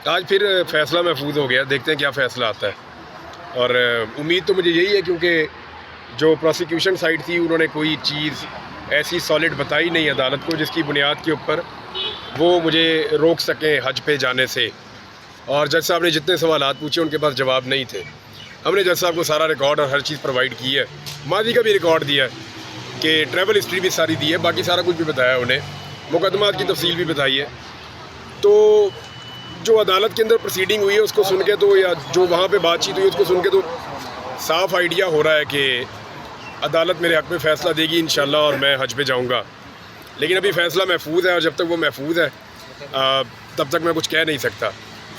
आज फिर फ़ैसला महफूज हो गया, देखते हैं क्या फ़ैसला आता है। और उम्मीद तो मुझे यही है, क्योंकि जो प्रोसिक्यूशन साइड थी उन्होंने कोई चीज़ ऐसी सॉलिड बताई नहीं अदालत को जिसकी बुनियाद के ऊपर वो मुझे रोक सकें हज पे जाने से। और जज साहब ने जितने सवालात पूछे उनके पास जवाब नहीं थे। हमने जज साहब को सारा रिकॉर्ड और हर चीज़ प्रोवाइड की है, माजी का भी रिकॉर्ड दिया है कि ट्रैवल हिस्ट्री भी सारी दी है, बाकी सारा कुछ भी बताया उन्हें, मुकदमात की तफसील भी बताई है। तो जो अदालत के अंदर प्रोसीडिंग हुई है उसको सुन के तो, या जो वहाँ पे बातचीत हुई उसको सुन के तो साफ़ आइडिया हो रहा है कि अदालत मेरे हक़ में फ़ैसला देगी इंशाल्लाह और मैं हज पे जाऊँगा। लेकिन अभी फ़ैसला महफूज है और जब तक वो महफूज है तब तक मैं कुछ कह नहीं सकता।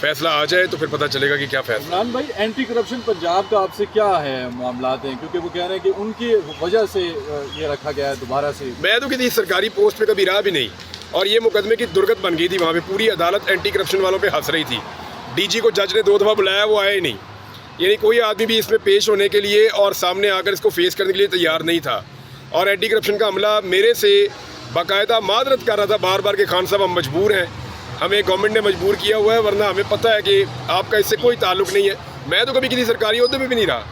फ़ैसला आ जाए तो फिर पता चलेगा कि क्या फ़ैसला। इमरान भाई, एंटी करप्शन पंजाब का आपसे क्या है मामलात हैं, क्योंकि वो कह रहे हैं कि उनकी वजह से ये रखा गया है दोबारा से। मैं तो किसी सरकारी पोस्ट पे कभी रहा भी नहीं, और ये मुकदमे की दुर्गत बन गई थी। वहाँ पे पूरी अदालत एंटी करप्शन वालों पे हंस रही थी। डीजी को जज ने 2 दफ़ा बुलाया, वो आए नहीं। यानी कोई आदमी भी इसमें पेश होने के लिए और सामने आकर इसको फेस करने के लिए तैयार नहीं था। और एंटी करप्शन का अमला मेरे से बाकायदा मादरत कर रहा था बार बार कि खान साहब हम मजबूर हैं, हमें गवर्नमेंट ने मजबूर किया हुआ है, वरना हमें पता है कि आपका इससे कोई ताल्लुक़ नहीं है। मैं तो कभी किसी सरकारी ओहदे में भी नहीं रहा।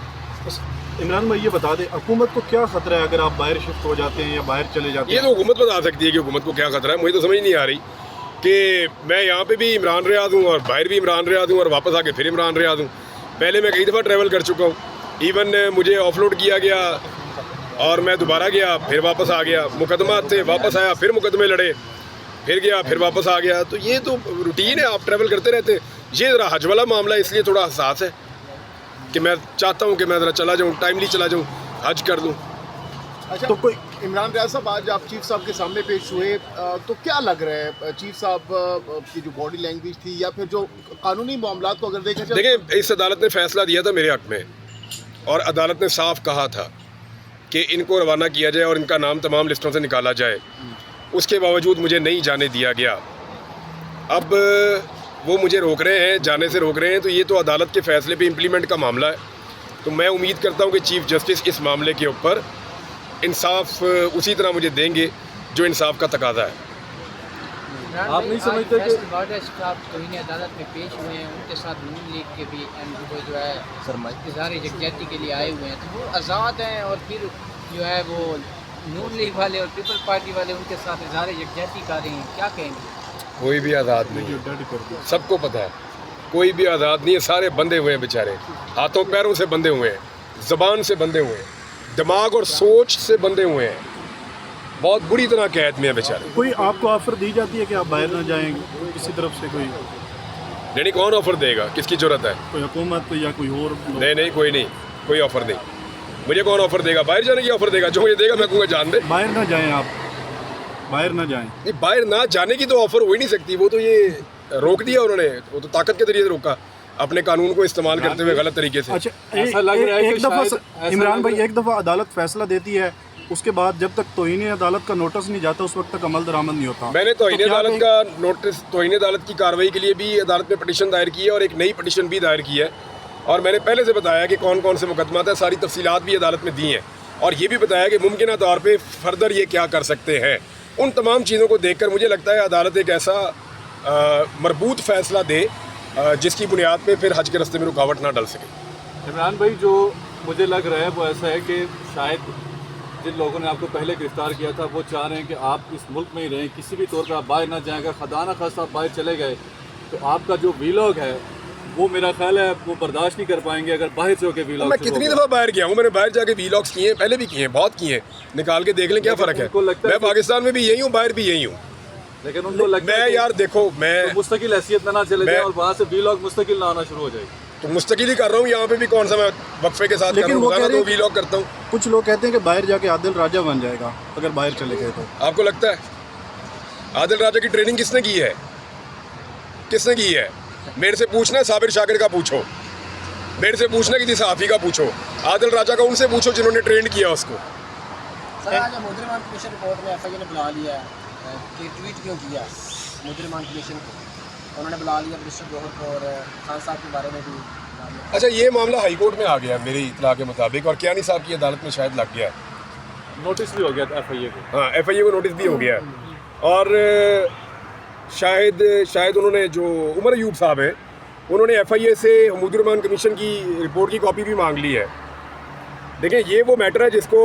इमरान भाई, ये बता दें हुकूमत को क्या ख़तरा है अगर आप बाहर शिफ्ट हो जाते हैं या बाहर चले जाते हैं? ये तो हुकूमत बता सकती है कि हुकूमत को क्या ख़तरा है। मुझे तो समझ नहीं आ रही कि मैं यहाँ पे भी इमरान रियाद हूँ और बाहर भी इमरान रियाद हूँ और वापस आके फिर इमरान रियाद हूँ। पहले मैं कई दफ़ा ट्रैवल कर चुका हूँ, इवन मुझे ऑफलोड किया गया और मैं दोबारा गया, फिर वापस आ गया, मुकदमा थे, वापस आया, फिर मुकदमे लड़े, फिर गया, फिर वापस आ गया। तो ये तो रूटीन है, आप ट्रैवल करते रहते हैं। ये ज़रा हज वाला मामला है, इसलिए थोड़ा हसास है कि मैं चाहता हूँ कि मैं ज़रा चला जाऊँ, टाइमली चला जाऊँ, हज कर लूँ। अच्छा, तो कोई इमरान रियाज साहब, आज आप चीफ साहब के सामने पेश हुए, तो क्या लग रहा है चीफ साहब की जो बॉडी लैंग्वेज थी या फिर जो कानूनी मामलात को अगर देखा जाए? देखिए, इस अदालत ने फ़ैसला दिया था मेरे हक़ में और अदालत ने साफ कहा था कि इनको रवाना किया जाए और इनका नाम तमाम लिस्टों से निकाला जाए। उसके बावजूद मुझे नहीं जाने दिया गया। अब वो मुझे रोक रहे हैं, जाने से रोक रहे हैं, तो ये तो अदालत के फ़ैसले पे इम्प्लीमेंट का मामला है। तो मैं उम्मीद करता हूँ कि चीफ़ जस्टिस इस मामले के ऊपर इंसाफ उसी तरह मुझे देंगे जो इंसाफ का तकाजा है। आप नहीं समझते कि अदालत में पेश हुए हैं, उनके साथ नून लीग के भी वो जो है इज़हार यकजहती के लिए आए हुए हैं, तो वो आज़ाद हैं, और फिर जो है वो नून लीग वाले और पीपल्स पार्टी वाले उनके साथ इज़हार यकजहती कर रहे हैं, क्या कहेंगे? कोई भी आज़ाद नहीं है, सबको पता है, कोई भी आज़ाद नहीं है। सारे बंधे हुए हैं बेचारे, हाथों पैरों से बंधे हुए हैं, ज़बान से बंधे हुए हैं, दिमाग और सोच से बंधे हुए हैं, बहुत बुरी तरह कैद में है बेचारे। कोई आपको ऑफर दी जाती है कि आप बाहर ना जाएं किसी तरफ से? कोई नहीं, कौन ऑफ़र देगा, किसकी ज़रूरत है? कोई हुकूमत या कोई और? नहीं, कोई नहीं, कोई ऑफ़र नहीं। मुझे कौन ऑफ़र देगा? बाहर जाने की ऑफ़र देगा? जो मुझे देगा मैं कहूँगा जान दे। बाहर ना जाएं, आप बाहर ना जाएं। नहीं, बाहर ना जाने की तो ऑफ़र हो ही नहीं सकती। वो तो ये रोक दिया उन्होंने, वो तो ताकत के जरिए रोका, अपने कानून को इस्तेमाल करते हुए गलत तरीके से। अच्छा, ऐसा लग रहा है एक कि दफ़ा शायद इमरान भाई, एक दफ़ा अदालत फैसला देती है, उसके बाद जब तक तौहीन अदालत का नोटिस नहीं जाता उस वक्त तक अमल दरामद नहीं होता। मैंने तौहीन क्या अदालत का नोटिस, तौहीन अदालत की कार्रवाई के लिए भी अदालत में पटिशन दायर की है और एक नई पटिशन भी दायर की है। और मैंने पहले से बताया कि कौन कौन से मुकदमा है, सारी तफसीलात भी अदालत में दी हैं, और ये भी बताया कि मुमकिन तौर पर फर्दर ये क्या कर सकते हैं। उन तमाम चीज़ों को देख कर मुझे लगता है अदालत एक ऐसा मरबूत फ़ैसला दे जिसकी बुनियाद पे फिर हज के रास्ते में रुकावट ना डल सके। इमरान भाई, जो मुझे लग रहा है वो ऐसा है कि शायद जिन लोगों ने आपको पहले गिरफ्तार किया था वो चाह रहे हैं कि आप इस मुल्क में ही रहें, किसी भी तौर पर आप बाहर ना जाएं। अगर खुदा न खास्ता आप बाहर चले गए तो आपका जो वीलॉग है वो, मेरा ख्याल है, वो बर्दाश्त नहीं कर पाएंगे अगर बाहर से होकर वीलॉग। मैं कितनी दफ़ा बाहर गया हूँ, मैंने बाहर जाके वीलॉग्स किए हैं, पहले भी किए हैं, बहुत किए हैं, निकाल के देख लें क्या फ़र्क है। मैं पाकिस्तान में भी यही हूँ, बाहर भी यही हूँ। लेकिन उनको लगता है मैं यार देखो, मैं तो मुस्तकिल हैसियत में ना चले जाए और वहाँ से वीलॉग मुस्तकिल ना आना शुरू हो जाएगी। तो मुस्तकिल ही कर रहा हूँ, यहाँ पे भी कौन सा मैं वक्फे के साथ कर रहा हूँ, तो वीलॉग करता हूँ। कुछ लोग कहते हैं कि बाहर जाके आदिल राजा बन जाएगा अगर बाहर चले गए तो। आपको लगता है? आदिल राजा की ट्रेनिंग किसने की है? किसने की है? मेरे से पूछना, साबिर शाकिर का पूछो, मेरे से पूछना, किसी सहाफ़ी का पूछो, आदिल राजा का उनसे पूछो जिन्होंने ट्रेंड किया उसको। सर, आज मुजरिमान कमीशन रिपोर्ट में एफआईए ने बुला लिया है कि ट्वीट क्यों किया मुजरिमान कमीशन को, उन्होंने बुला लिया मिनिस्टर जौहर को और खान साहब के बारे में भी। अच्छा, ये मामला हाई कोर्ट में आ गया मेरी इतला के मुताबिक, और कियानी साहब की अदालत में शायद लग गया है, नोटिस भी हो गया था एफआईए को। हाँ, एफआईए को नोटिस भी हो गया है। और शायद उन्होंने जो उमर अयूब साहब हैं उन्होंने FIA से मुद्रमान कमीशन की रिपोर्ट की कॉपी भी मांग ली है। देखिए ये वो मैटर है जिसको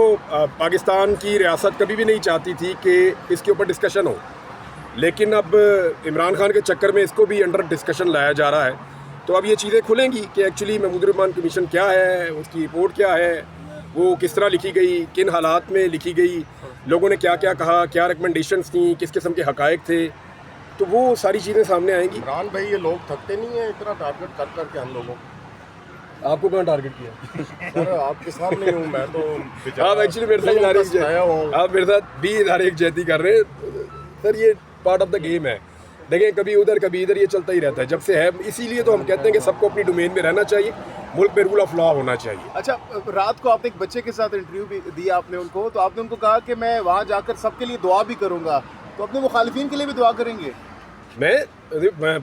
पाकिस्तान की रियासत कभी भी नहीं चाहती थी कि इसके ऊपर डिस्कशन हो, लेकिन अब इमरान खान के चक्कर में इसको भी अंडर डिस्कशन लाया जा रहा है। तो अब ये चीज़ें खुलेंगी कि एक्चुअली महमूद रहमान कमीशन क्या है, उसकी रिपोर्ट क्या है, वो किस तरह लिखी गई, किन हालात में लिखी गई, लोगों ने क्या क्या कहा, क्या रिकमेंडेशंस थी, किस किस्म के हकायक थे, तो वो सारी चीज़ें सामने आएंगी। इमरान भाई ये लोग थकते नहीं है इतना टारगेट कर करके हम लोगों को? आपको कहाँ टारगेट किया? सर आपके सामने हूँ मैं तो। आप एक्चुअली मेरे साथ आप मेरे साथ भी इधारे एक जैती कर रहे हैं सर, ये पार्ट ऑफ द गेम है। देखें कभी उधर कभी इधर ये चलता ही रहता है जब से है, इसीलिए तो हम कहते हैं कि सबको अपनी डोमेन में रहना चाहिए, मुल्क में रूल ऑफ लॉ होना चाहिए। अच्छा, रात को आपने एक बच्चे के साथ इंटरव्यू भी दिया आपने उनको, तो आपने उनको कहा कि मैं वहाँ जाकर सबके लिए दुआ भी करूँगा, तो अपने मुखालिफिन के लिए भी दुआ करेंगे? मैं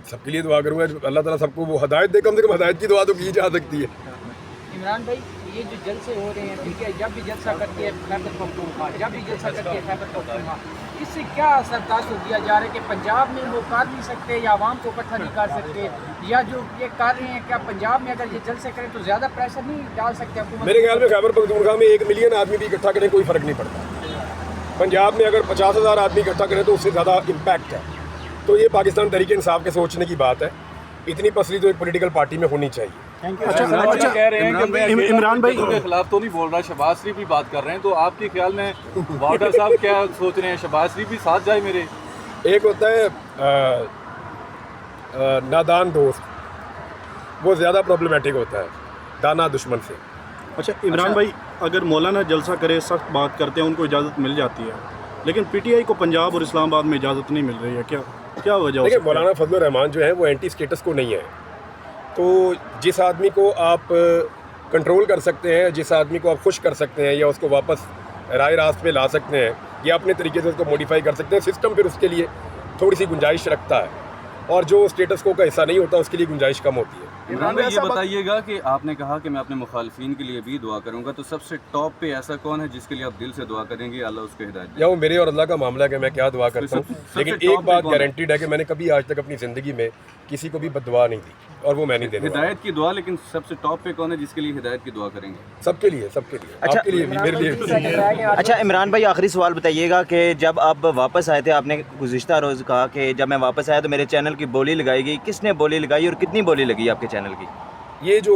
सबके लिए दुआ करूँगा, अल्लाह ताला सबको वो हदायत दे, कम से कम हदायत की दुआ तो की जा सकती है। इमरान भाई ये जो जलसे हो रहे हैं, ठीक है, जब भी जलसा करती है खैबर पख्तूनख्वा, जब भी जलसा करती है खैबर पख्तूनख्वा, इससे क्या असर तासुर दिया जा रहा है कि पंजाब में वो कर नहीं सकते या आवाम को इकट्ठा नहीं कर सकते, या जो ये कर रहे हैं क्या पंजाब में अगर ये जलसे करें तो ज़्यादा प्रेशर नहीं डाल सकते हुकूमत? मेरे ख्याल में खैबर पख्तूनख्वा में 1 मिलियन आदमी भी इकट्ठा करें कोई फ़र्क नहीं पड़ता। पंजाब में अगर 50,000 आदमी इकट्ठा करें तो उससे ज़्यादा इम्पैक्ट है। तो ये पाकिस्तान तहरीक इंसाफ के सोचने की बात है, इतनी पसली तो एक पॉलिटिकल पार्टी में होनी चाहिए। अच्छा कह रहे हैं कि इमरान भाई के खिलाफ तो नहीं बोल रहा, शहबाज शरीफ भी बात कर रहे हैं, तो आपके ख्याल में वाडा साहब क्या सोच रहे हैं? शहबाज शरीफ भी साथ जाए मेरे? एक होता है नादान दोस्त, वो ज़्यादा प्रॉब्लमेटिक होता है दाना दुश्मन से। अच्छा इमरान भाई, अगर मौलाना जलसा करे, सख्त बात करते हैं, उनको इजाज़त मिल जाती है, लेकिन PTI को पंजाब और इस्लामाबाद में इजाज़त नहीं मिल रही है, क्या वजह? देखिए मौलाना फजल रहमान जो है वो एंटी स्टेटस को नहीं है, तो जिस आदमी को आप कंट्रोल कर सकते हैं, जिस आदमी को आप खुश कर सकते हैं या उसको वापस राय रास्त पे ला सकते हैं या अपने तरीके से उसको मॉडिफाई कर सकते हैं, सिस्टम फिर उसके लिए थोड़ी सी गुंजाइश रखता है, और जो स्टेटस को का हिस्सा नहीं होता उसके लिए गुंजाइश कम होती है। इमरान भाई ये बताइएगा कि आपने कहा कि मैं अपने मुखालफिन के लिए भी दुआ करूंगा, तो सबसे टॉप पे ऐसा कौन है जिसके लिए आप दिल से दुआ करेंगे अल्लाह उसको हिदायत दे? या वो मेरे और अल्लाह का मामला है कि मैं क्या दुआ करता हूँ, लेकिन एक बात गारंटीड है कि मैंने कभी आज तक अपनी ज़िंदगी में किसी को भी बद्दुआ नहीं दी, और वो मैं नहीं देने वाला। हिदायत की दुआ, लेकिन सबसे टॉप पे कौन है जिसके लिए हिदायत की दुआ करेंगे? सबके लिए, आपके लिए भी, मेरे लिए भी। अच्छा इमरान भाई, आखिरी सवाल बताइएगा कि जब आप वापस आए थे, आपने गुज़िश्ता रोज़ कहा कि जब मैं वापस आया तो मेरे चैनल की बोली लगाई गई, किसने बोली लगाई और कितनी बोली लगी आपके चैनल की? ये जो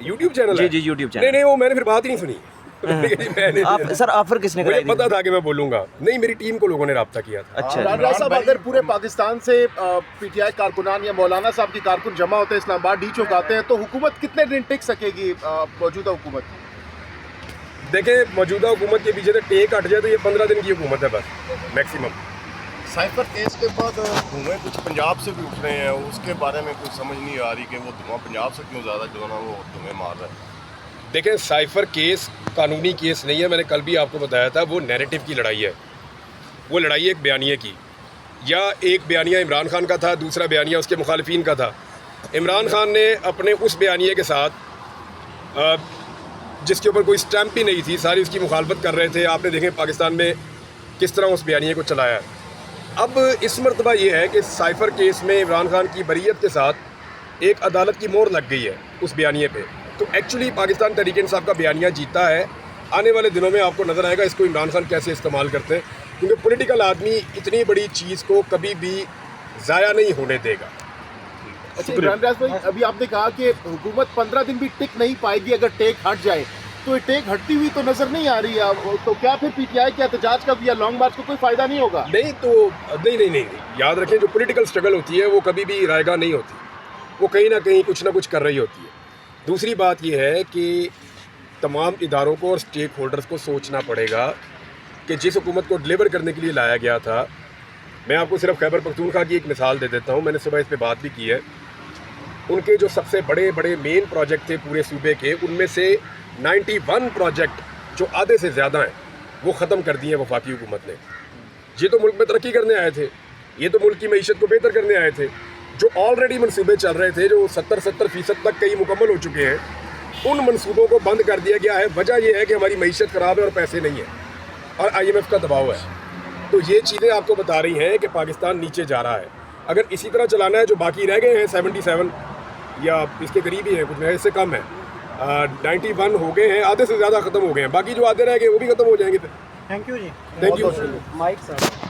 YouTube चैनल है? जी YouTube चैनल। नहीं वो मैंने फिर बात ही नहीं सुनी। मैंने सर ऑफर किसने कराई? मुझे पता था कि मैं बोलूँगा, नहीं मेरी टीम को लोगों ने रब्ता किया था। अच्छा इमरान साहब, अगर पूरे पाकिस्तान से PTI कारकुनान या मौलाना साहब की कारकुन जमा होते हैं इस्लामाबाद डी चौक आते हैं, तो हुकूमत कितने दिन टिक सकेगी मौजूदा हुकूमत? देखें मौजूदा हुकूमत के पीछे से टेक हट जाए तो ये 15 दिन की हुकूमत है बस मैक्सिमम। साइफर केस के बाद धुएँ कुछ पंजाब से भी उठ रहे हैं, उसके बारे में कुछ समझ नहीं आ रही कि वो धुआं पंजाब से क्यों ज़्यादा जो ना वो धुएँ मार रहा है। देखें साइफर केस कानूनी केस नहीं है, मैंने कल भी आपको बताया था, वो नैरेटिव की लड़ाई है। वो लड़ाई एक बयानिए की, या एक बयानिया इमरान खान का था, दूसरा बयानिया उसके मुखालिफिन का था। इमरान खान ने अपने उस बयानिए के साथ जिसके ऊपर कोई स्टैम्प ही नहीं थी, सारी उसकी मुखालफत कर रहे थे। आपने देखें पाकिस्तान में किस तरह उस बयानिए को चलाया। अब इस मरतबा ये है कि साइफर केस में इमरान खान की बरीयत के साथ एक अदालत की मोहर लग गई है उस बयानिए पे, तो एक्चुअली पाकिस्तान तहरीक इंसाफ का बयानिया जीता है। आने वाले दिनों में आपको नज़र आएगा इसको इमरान खान कैसे इस्तेमाल करते हैं, क्योंकि पॉलिटिकल आदमी इतनी बड़ी चीज़ को कभी भी ज़ाया नहीं होने देगा। अच्छा इमरान भाई, अभी आपने कहा कि हुकूमत 15 दिन भी टिक नहीं पाएगी अगर टेक हट जाए, तो ये टेक हटती हुई तो नज़र नहीं आ रही है, तो क्या फिर PTI के एहतजाज का या लॉन्ग मार्च को कोई फ़ायदा नहीं होगा? नहीं तो नहीं, याद रखें जो पॉलिटिकल स्ट्रगल होती है वो कभी भी रायगा नहीं होती, वो कहीं ना कहीं कुछ ना कुछ कर रही होती है। दूसरी बात यह है कि तमाम इदारों को और स्टेक होल्डर्स को सोचना पड़ेगा कि जिस हुकूमत को डिलीवर करने के लिए लाया गया था, मैं आपको सिर्फ खैबर पख्तूनख्वा की एक मिसाल दे देता हूँ, मैंने सुबह इस पर बात भी की है। उनके जो सबसे बड़े बड़े मेन प्रोजेक्ट थे पूरे सूबे के, उनमें से 91 प्रोजेक्ट जो आधे से ज़्यादा हैं वो ख़त्म कर दिए वफाकी हुकूमत ने। ये तो मुल्क में तरक्की करने आए थे, ये तो मुल्क की मईशत को बेहतर करने आए थे। जो ऑलरेडी मनसूबे चल रहे थे, जो 70% तक कई मुकम्मल हो चुके हैं, उन मनसूबों को बंद कर दिया गया है। वजह यह है कि हमारी मईशत ख़राब है और पैसे नहीं है और IMF का दबाव है। तो ये चीज़ें आपको बता रही हैं कि पाकिस्तान नीचे जा रहा है। अगर इसी तरह चलाना है, जो बाकी रह गए हैं 77 या इसके करीब ही हैं, कुछ इससे कम है, 91 हो गए हैं, आधे से ज़्यादा ख़त्म हो गए हैं, बाकी जो आधे रह गए वो भी ख़त्म हो जाएंगे। थैंक यू जी। Thank you. Mic sir